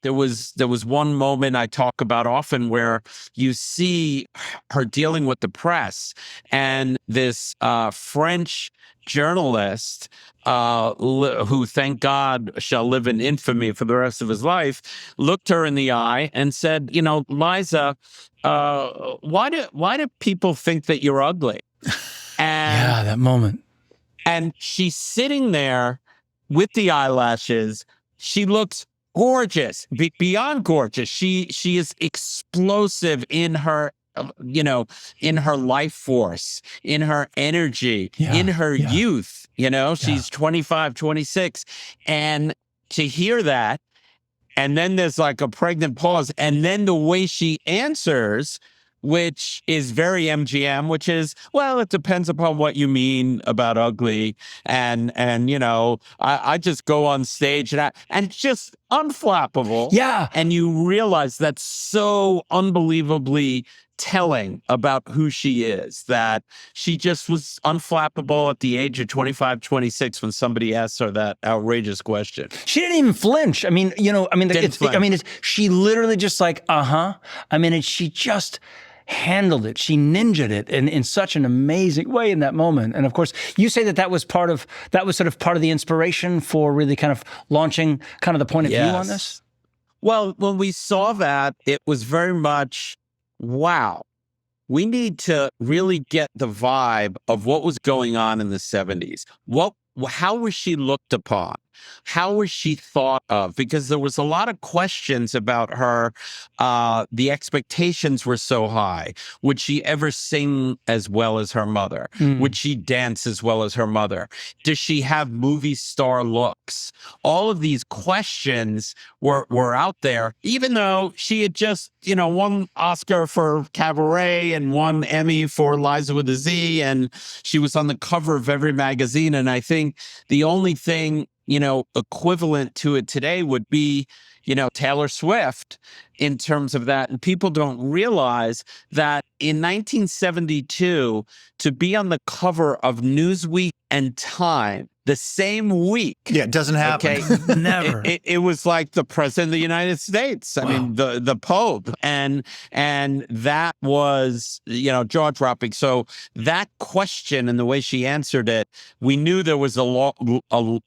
there was one moment I talk about often where you see her dealing with the press, and this French journalist who, thank God, shall live in infamy for the rest of his life, looked her in the eye and said, you know, Liza, why do people think that you're ugly? And yeah, that moment. And she's sitting there with the eyelashes. She looks gorgeous, beyond gorgeous. She is explosive in her, in her life force, in her energy, in her youth. She's 25, 26. And to hear that, and then there's like a pregnant pause, and then the way she answers, which is very MGM, which is, well, it depends upon what you mean about ugly. And I just go on stage and just unflappable. Yeah. And you realize that's so unbelievably telling about who she is, that she just was unflappable at the age of 25, 26 when somebody asked her that outrageous question. She didn't even flinch. I mean, she literally just like, she just handled it. She ninja'd it in such an amazing way in that moment. And of course, you say that was sort of part of the inspiration for really kind of launching kind of the point of view on this? Well, when we saw that, it was very much, wow, we need to really get the vibe of what was going on in the 70s. How was she looked upon? How was she thought of? Because there was a lot of questions about her. The expectations were so high. Would she ever sing as well as her mother? Would she dance as well as her mother? Does she have movie star looks? All of these questions were out there, even though she had just, won Oscar for Cabaret and won Emmy for Liza with a Z, and she was on the cover of every magazine. And I think the only thing equivalent to it today would be, Taylor Swift in terms of that. And people don't realize that in 1972, to be on the cover of Newsweek and Time the same week. Yeah, it doesn't happen. Okay, Never. It was like the president of the United States. I mean, the Pope, and that was jaw dropping. So that question and the way she answered it, we knew there was a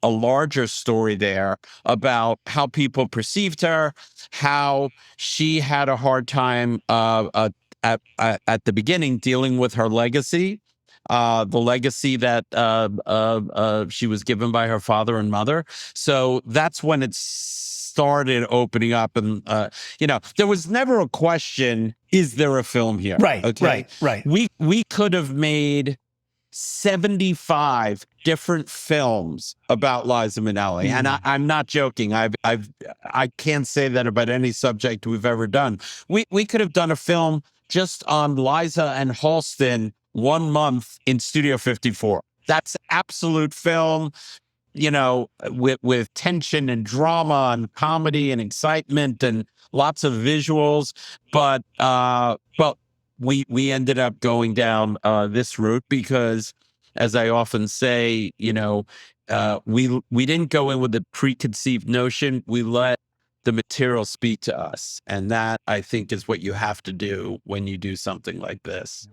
larger story there about how people perceived her, how she had a hard time at the beginning dealing with her legacy. The legacy that she was given by her father and mother. So that's when it started opening up. And, there was never a question, is there a film here? Right, okay? right. We could have made 75 different films about Liza Minnelli. And I'm not joking. I can't say that about any subject we've ever done. We could have done a film just on Liza and Halston 1 month in Studio 54. That's absolute film, with tension and drama and comedy and excitement and lots of visuals. But we ended up going down this route because, as I often say, we didn't go in with a preconceived notion. We let the material speak to us. And that, I think, is what you have to do when you do something like this.